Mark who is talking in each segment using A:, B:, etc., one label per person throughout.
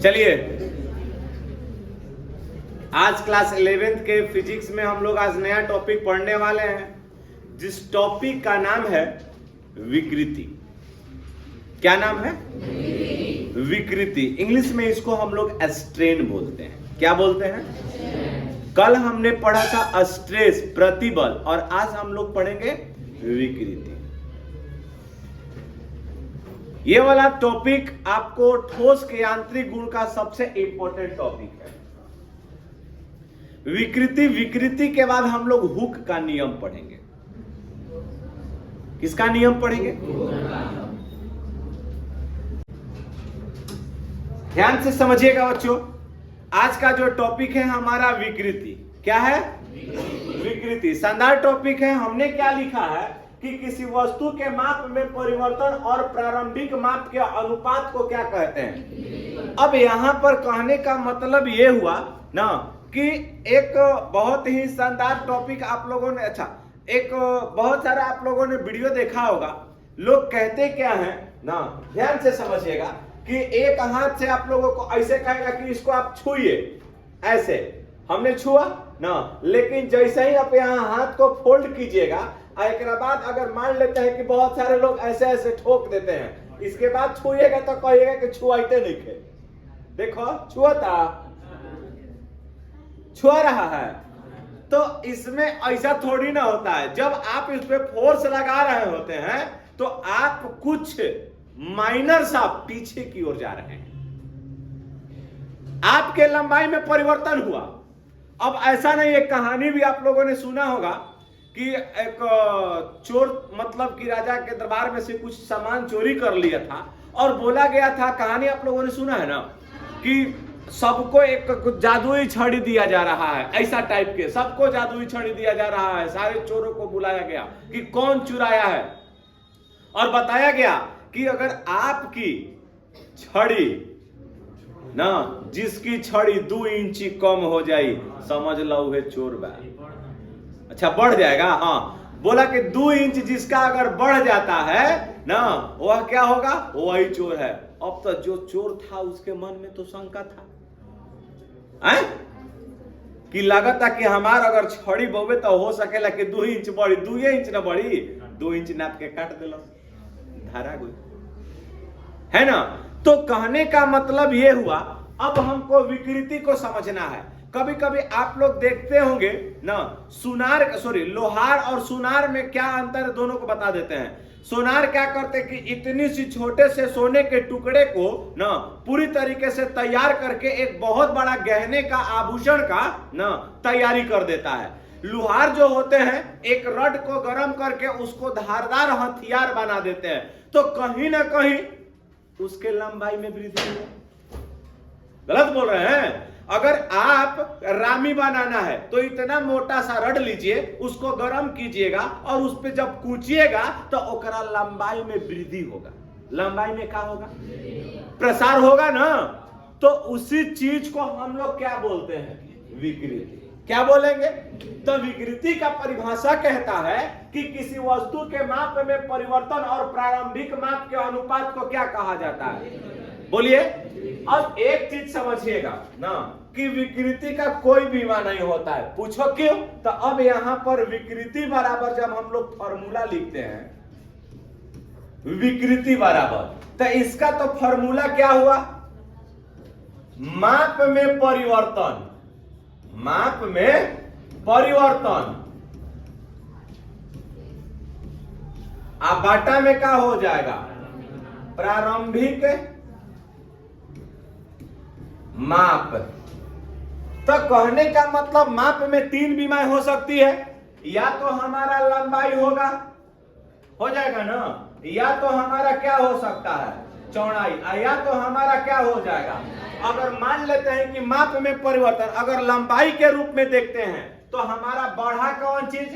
A: चलिए, आज class 11th के फिजिक्स में हम लोग आज नया टॉपिक पढ़ने वाले हैं, जिस टॉपिक का नाम है विकृति। क्या नाम है? विकृति। इंग्लिश में इसको हम लोग स्ट्रेन बोलते हैं। क्या बोलते हैं? कल हमने पढ़ा था स्ट्रेस, प्रतिबल, और आज हम लोग पढ़ेंगे विकृति। ये वाला टॉपिक आपको ठोस के यांत्रिक गुण का सबसे इंपॉर्टेंट टॉपिक है। विकृति के बाद हम लोग हुक का नियम पढ़ेंगे। किसका नियम पढ़ेंगे? ध्यान से समझिएगा बच्चों, आज का जो टॉपिक है हमारा विकृति। क्या है? विकृति। शानदार टॉपिक है। हमने क्या लिखा है कि किसी वस्तु के माप में परिवर्तन और प्रारंभिक माप के अनुपात को क्या कहते हैं। अब यहां पर कहने का मतलब ये हुआ ना कि एक बहुत ही शानदार टॉपिक आप लोगों ने, एक बहुत सारा आप लोगों ने वीडियो देखा होगा। लोग कहते क्या है ना, ध्यान से समझिएगा, कि एक हाथ से आप लोगों को ऐसे कहेगा कि इसको आप छुइए, ऐसे हमने छुआ ना, लेकिन जैसे ही आप यहाँ हाथ को फोल्ड कीजिएगा, एक बाद अगर मान लेते हैं कि बहुत सारे लोग ऐसे ऐसे ठोक देते हैं, इसके बाद छुइएगा तो कहिएगा कि छुआते नहीं थे। देखो छुआ रहा है। तो इसमें ऐसा थोड़ी ना होता है। जब आप इस पे फोर्स लगा रहे होते हैं तो आप कुछ माइनर सा पीछे की ओर जा रहे हैं, आपके लंबाई में परिवर्तन हुआ। अब ऐसा नहीं, एक कहानी भी आप लोगों ने सुना होगा कि एक चोर, मतलब कि राजा के दरबार में से कुछ सामान चोरी कर लिया था, और बोला गया था, कहानी आप लोगों ने सुना है ना, कि सबको एक जादुई छड़ी दिया जा रहा है, ऐसा टाइप के सबको जादुई छड़ी दिया जा रहा है। सारे चोरों को बुलाया गया कि कौन चुराया है, और बताया गया कि अगर आपकी छड़ी ना, जिसकी छड़ी 2 इंची कम हो जाए, समझ लो है चोर बा। अच्छा, बढ़ जाएगा। हाँ, बोला कि 2 इंच जिसका अगर बढ़ जाता है ना, वह क्या होगा? वही चोर है। अब तो जो चोर था उसके मन में तो शंका था कि लगता कि हमारा अगर छड़ी बोवे तो हो सकेला कि 2 इंच बढ़ी, 2 इंच ना बढ़ी, 2 इंच नाप के काट दिलो, धारा गई है ना। तो कहने का मतलब ये हुआ, अब हमको विकृति को समझना है। कभी कभी आप लोग देखते होंगे ना, लोहार और सुनार में क्या अंतर है, दोनों को बता देते हैं। सोनार क्या करते कि इतनी सी छोटे से सोने के टुकड़े को ना पूरी तरीके से तैयार करके एक बहुत बड़ा गहने का, आभूषण का ना तैयारी कर देता है। लोहार जो होते हैं, एक रड को गर्म करके उसको धारदार हथियार बना देते हैं। तो कहीं ना कहीं उसके लंबाई में वृद्धि है। गलत बोल रहे हैं? अगर आप रामी बनाना है तो इतना मोटा सा रड लीजिए, उसको गर्म कीजिएगा, और उस पे जब कूचिएगा तो ओकरा लंबाई में वृद्धि होगा। लंबाई में क्या होगा? प्रसार होगा ना। तो उसी चीज को हम लोग क्या बोलते हैं? विकृति। क्या बोलेंगे? तो विकृति का परिभाषा कहता है कि किसी वस्तु के माप में परिवर्तन और प्रारंभिक माप के अनुपात को क्या कहा जाता है? बोलिए। अब एक चीज समझिएगा ना, कि विकृति का कोई बीमा नहीं होता है। पूछो क्यों? तो अब यहां पर विकृति बराबर जब हम लोग फॉर्मूला लिखते हैं, विकृति बराबर, तो इसका तो फॉर्मूला क्या हुआ? माप में परिवर्तन। माप में परिवर्तन अब बाटा में क्या हो जाएगा? प्रारंभिक माप। तो कहने का मतलब माप में 3 बीमाएं हो सकती है। या तो हमारा लंबाई होगा, हो जाएगा ना, या तो हमारा क्या हो सकता है? चौड़ाई, या तो हमारा क्या हो जाएगा? अगर मान लेते हैं कि माप में परिवर्तन, अगर लंबाई के रूप में देखते हैं तो हमारा बढ़ा कौन चीज?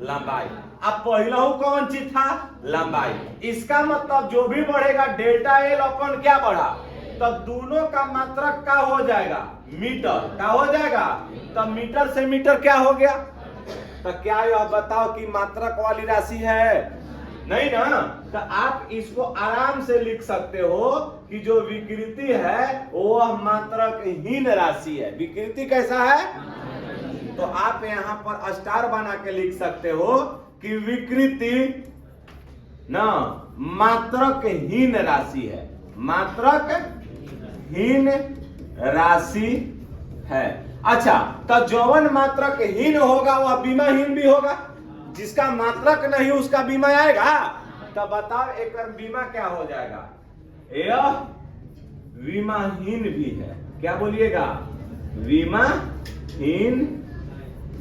A: लंबाई। अब पहला कौन चीज था? लंबाई। इसका मतलब जो भी बढ़ेगा डेल्टा एल अपन क्या बढ़ा? तो दोनों का मात्रक क्या हो जाएगा? मीटर। क्या हो जाएगा? तो मीटर से मीटर क्या हो गया? तो क्या आप बताओ कि मात्रक वाली राशि है? नहीं ना। तो आप इसको आराम से लिख सकते हो कि जो विकृति है वह मात्रकहीन राशि है। विकृति कैसा है? तो आप यहां पर स्टार बना के लिख सकते हो कि विकृति ना मात्रकहीन राशि है, मात्रकहीन राशि है। अच्छा, तो जौवन मात्रकहीन होगा वह बीमाहीन भी होगा। जिसका मात्रक नहीं उसका बीमा आएगा। तो बताओ एक बीमा क्या हो जाएगा? यह बीमाहीन भी है। क्या बोलिएगा? बीमाहीन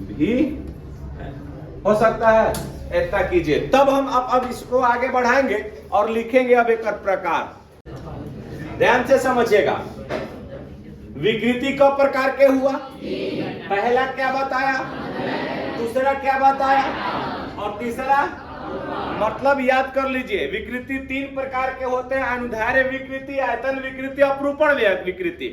A: भी है। हो सकता है। इतना कीजिए, तब हम अब इसको आगे बढ़ाएंगे और लिखेंगे अब एक प्रकार। ध्यान से समझिएगा। विकृति का प्रकार के हुआ? पहला क्या बताया, दूसरा क्या बताया और तीसरा? मतलब याद कर लीजिए, विकृति 3 प्रकार के होते हैं, अनुदैर्ध्य विकृति, आयतन विकृति, अपरूपण विकृति।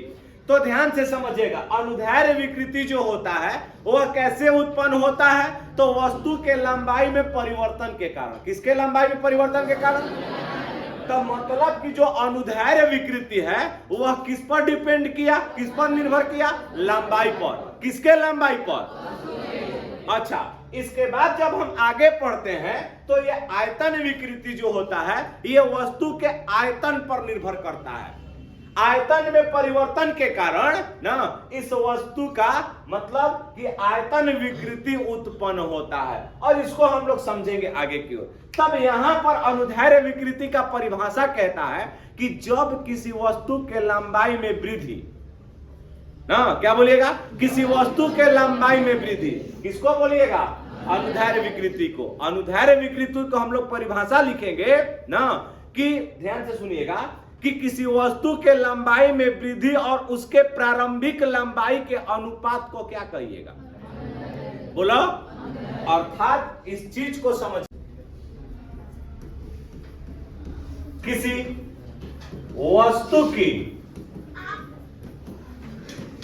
A: तो ध्यान से समझिएगा, अनुदैर्ध्य विकृति जो होता है वह कैसे उत्पन्न होता है? तो वस्तु के लंबाई में परिवर्तन के कारण। किसके लंबाई में परिवर्तन के कारण? तो मतलब कि जो अनुदैर्ध्य विकृति है वह किस पर डिपेंड किया, किस पर निर्भर किया? लंबाई पर। किसके लंबाई पर? अच्छा, इसके बाद जब हम आगे पढ़ते हैं तो ये आयतन विकृति जो होता है ये वस्तु के आयतन पर निर्भर करता है। आयतन में परिवर्तन के कारण ना इस वस्तु का मतलब कि आयतन विकृति उत्पन्न होता है, और इसको हम लोग समझेंगे आगे की ओर। तब यहां पर अनुदैर्ध्य विकृति का परिभाषा कहता है कि जब किसी वस्तु के लंबाई में वृद्धि, ना क्या बोलिएगा? किसी वस्तु के लंबाई में वृद्धि। किसको बोलिएगा? अनुदैर्ध्य विकृति को। अनुदैर्ध्य विकृति को हम लोग परिभाषा लिखेंगे ना कि ध्यान से सुनिएगा कि किसी वस्तु के लंबाई में वृद्धि और उसके प्रारंभिक लंबाई के अनुपात को क्या कहिएगा? बोलो। अर्थात इस चीज को समझ, किसी वस्तु की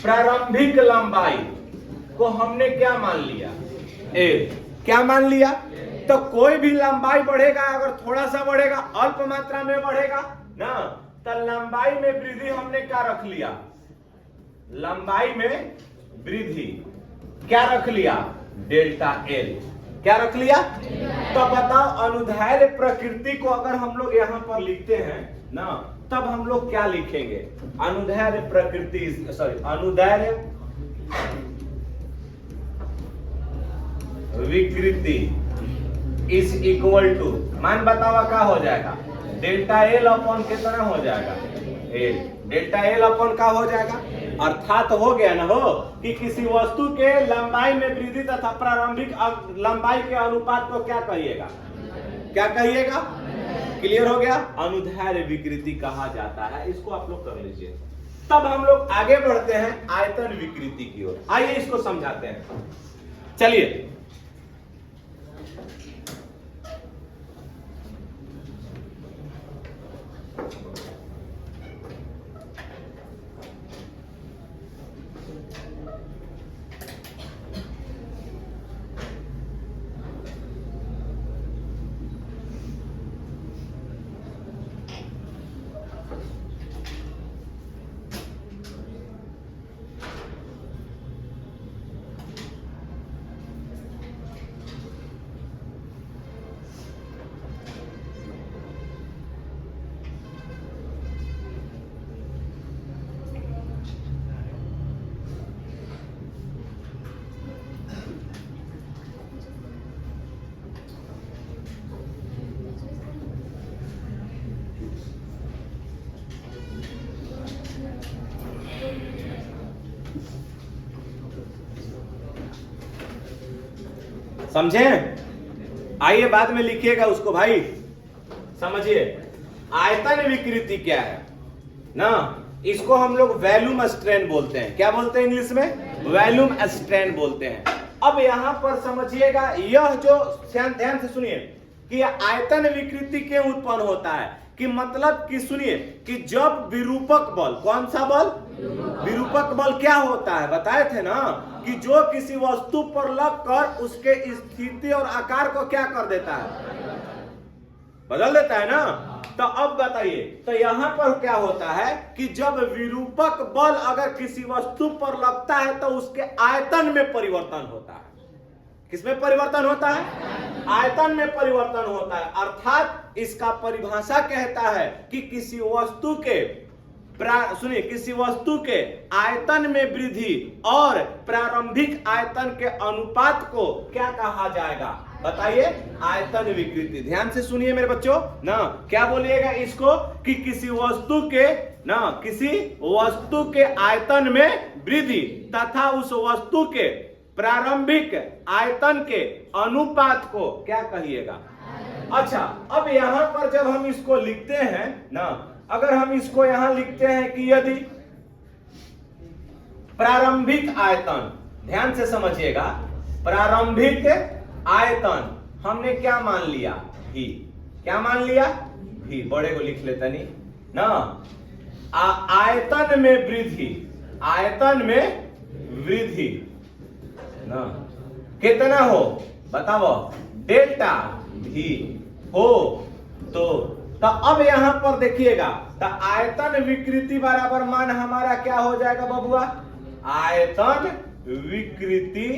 A: प्रारंभिक लंबाई को हमने क्या मान लिया? क्या मान लिया? तो कोई भी लंबाई बढ़ेगा, अगर थोड़ा सा बढ़ेगा, अल्प मात्रा में बढ़ेगा ना, तो लंबाई में वृद्धि हमने क्या रख लिया? लंबाई में वृद्धि क्या रख लिया? Delta L. क्या रख लिया? तो बताओ, अनुदैर्ध्य प्रकृति को अगर हम लोग यहां पर लिखते हैं ना, तब हम लोग क्या लिखेंगे? अनुदैर्ध्य प्रकृति, सॉरी, अनुदैर्ध्य विकृति इज इक्वल टू, मान बतावा क्या हो जाएगा? डेल्टा एल अपॉन कितना हो जाएगा? एल। डेल्टा एल अपॉन क्या हो जाएगा? अर्थात हो गया ना हो कि किसी वस्तु के लंबाई में वृद्धि तथा प्रारंभिक लंबाई के अनुपात को क्या कहिएगा? क्या कहिएगा? क्लियर हो गया? अनुदैर्ध्य विकृति कहा जाता है। इसको आप लोग कर लीजिए। तब हम लोग आगे बढ़ते हैं आयतन विकृति की ओर। आइए इसको समझाते हैं। चलिए, समझे? आइए बाद में लिखिएगा उसको भाई। समझिए, आयतन विकृति क्या है ना, इसको हम लोग वॉल्यूम स्ट्रेन बोलते हैं। क्या बोलते हैं इंग्लिश में? वॉल्यूम स्ट्रेन बोलते हैं। अब यहां पर समझिएगा, यह जो ध्यान से सुनिए कि आयतन विकृति क्यों उत्पन्न होता है, कि मतलब कि सुनिए कि जब विरूपक बल, कौन सा बल? विरूपक बल क्या होता है बताए थे ना, कि जो किसी वस्तु पर लगकर उसके स्थिति और आकार को क्या कर देता है? बदल देता है ना। तो अब बताइए, तो यहां पर क्या होता है कि जब विरूपक बल अगर किसी वस्तु पर लगता है तो उसके आयतन में परिवर्तन होता है। किसमें परिवर्तन होता है? आयतन में परिवर्तन होता है। अर्थात इसका परिभाषा कहता है कि किसी वस्तु के सुनिए, किसी वस्तु के आयतन में वृद्धि और प्रारंभिक आयतन के अनुपात को क्या कहा जाएगा? बताइए, आयतन विकृति। ध्यान से सुनिए मेरे बच्चों ना, क्या बोलिएगा इसको कि किसी वस्तु के आयतन में वृद्धि तथा उस वस्तु के प्रारंभिक आयतन के अनुपात को क्या कहिएगा? अच्छा, अब यहां पर जब हम इसको लिखते हैं ना, अगर हम इसको यहां लिखते हैं कि यदि प्रारंभिक आयतन, ध्यान से समझिएगा, प्रारंभिक आयतन हमने क्या मान लिया? भी। क्या मान लिया? भी। बड़े को लिख लेते नहीं ना। आयतन में वृद्धि, आयतन में वृद्धि ना कितना हो बताओ? डेल्टा भी हो तो अब यहां पर देखिएगा, तो आयतन विकृति बराबर मान हमारा क्या हो जाएगा बबुआ? आयतन विकृति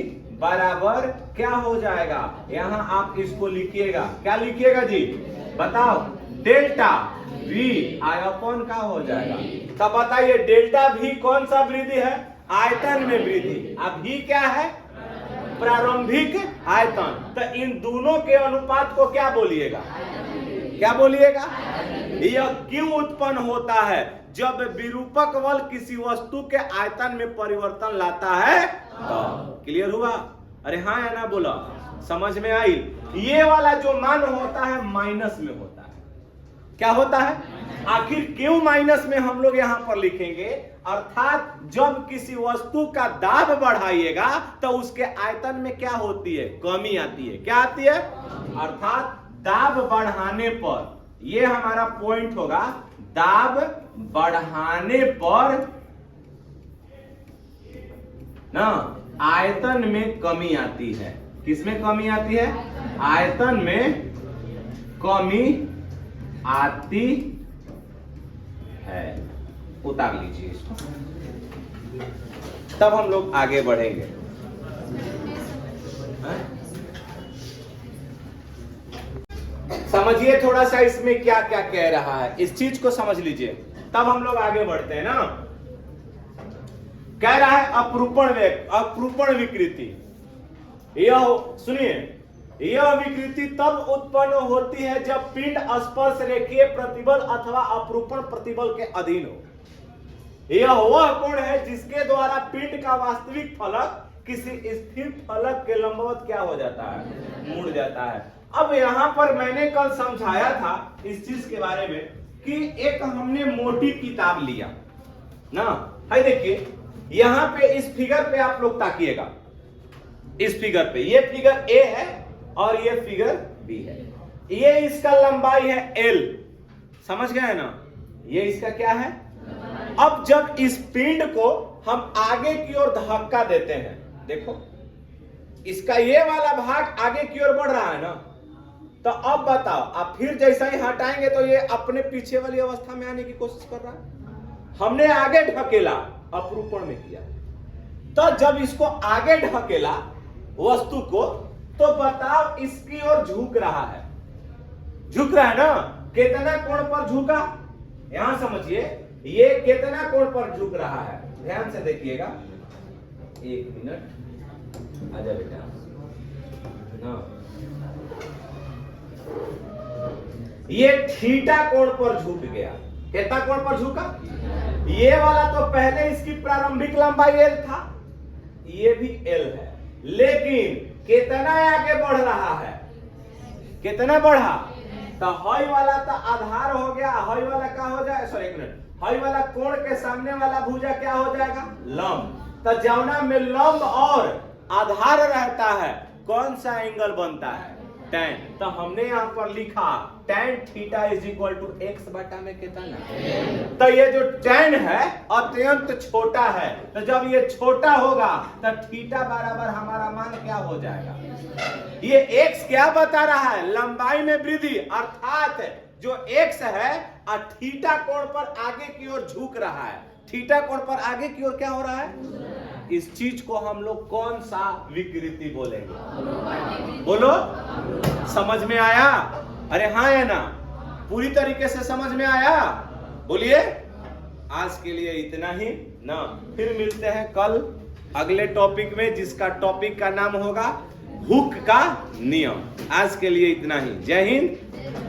A: बराबर क्या हो जाएगा? यहां आप इसको लिखिएगा, क्या लिखिएगा जी बताओ? डेल्टा वी आयतन का हो जाएगा। तब बताइए, डेल्टा भी कौन सा वृद्धि है? आयतन में वृद्धि। अब भी क्या है? प्रारंभिक आयतन। तो इन दोनों के अनुपात को क्या बोलिएगा? क्या बोलिएगा? यह क्यों उत्पन्न होता है? जब विरूपक बल किसी वस्तु के आयतन में परिवर्तन लाता है तो। क्लियर हुआ? अरे हाँ या ना बोला? समझ में आई? ये वाला जो मान होता है माइनस में होता है। क्या होता है? आखिर क्यों माइनस में हम लोग यहां पर लिखेंगे? अर्थात जब किसी वस्तु का दाब बढ़ाइएगा तो उसके आयतन में क्या होती है? कमी आती है। क्या आती है? अर्थात दाब बढ़ाने पर, ये हमारा पॉइंट होगा, दाब बढ़ाने पर ना आयतन में कमी आती है। किसमें कमी आती है? आयतन में कमी आती है। उतार लीजिए इसको, तब हम लोग आगे बढ़ेंगे। समझिए थोड़ा सा इसमें क्या क्या कह रहा है, इस चीज को समझ लीजिए, तब हम लोग आगे बढ़ते हैं ना। कह रहा है अपरूपण विकृति। यह सुनिए, यह विकृति तब उत्पन्न होती है जब पिंड स्पर्श रेखीय प्रतिबल अथवा अपरूपण प्रतिबल के अधीन हो। यह वह कोण है जिसके द्वारा पिंड का वास्तविक फलक किसी स्थिर फलक के लंबवत क्या हो जाता है? मुड़ जाता है। अब यहां पर मैंने कल समझाया था इस चीज के बारे में कि एक हमने मोटी किताब लिया ना, है देखिए यहां पे इस फिगर पे आप लोग ताकिएगा। इस फिगर पे, ये फिगर ए है और ये फिगर बी है। ये इसका लंबाई है एल, समझ गए ना? ये इसका क्या है? अब जब इस पिंड को हम आगे की ओर धक्का देते हैं, देखो इसका ये वाला भाग आगे की ओर बढ़ रहा है ना, तो अब बताओ, आप फिर जैसा ही हटाएंगे तो ये अपने पीछे वाली अवस्था में आने की कोशिश कर रहा है। हमने आगे ढकेला, अपरूपण में किया, तो जब इसको आगे ढकेला वस्तु को, तो बताओ इसकी ओर झुक रहा है। झुक रहा है ना? कितना कोण पर झुका? यहां समझिए, ये कितना कोण पर झुक रहा है? ध्यान से देखिएगा। एक मिनट, आजा बेटा ना। ये थीटा कोण पर झुक गया। कितना कोण पर झुका? ये वाला तो पहले इसकी प्रारंभिक लंबाई एल था, ये भी एल है, लेकिन कितना आगे बढ़ रहा है? कितना बढ़ा? तो हई वाला तो आधार हो गया, हई वाला क्या हो जाए? सॉरी एक मिनट, हई वाला कोण के सामने वाला भुजा क्या हो जाएगा? लंब। तो जौना में लंब और आधार रहता है, कौन सा एंगल बनता है? tan। तो हमने यहाँ पर लिखा tan theta is equal to x बटा में कितना ना। तो ये जो tan है अत्यंत छोटा है, तो जब ये छोटा होगा तो थीटा बराबर हमारा मान क्या हो जाएगा। ये x क्या बता रहा है, लंबाई में वृद्धि, अर्थात जो x है थीटा कोण पर आगे की ओर झुक रहा है। थीटा कोण पर आगे की ओर क्या हो रहा है। इस चीज को हम लोग कौन सा विकृति बोलेंगे, बोलो। समझ में आया? अरे हाँ है ना, पूरी तरीके से समझ में आया? बोलिए। आज के लिए इतना ही ना, फिर मिलते हैं कल अगले टॉपिक में, जिसका टॉपिक का नाम होगा हुक का नियम। आज के लिए इतना ही। जय हिंद।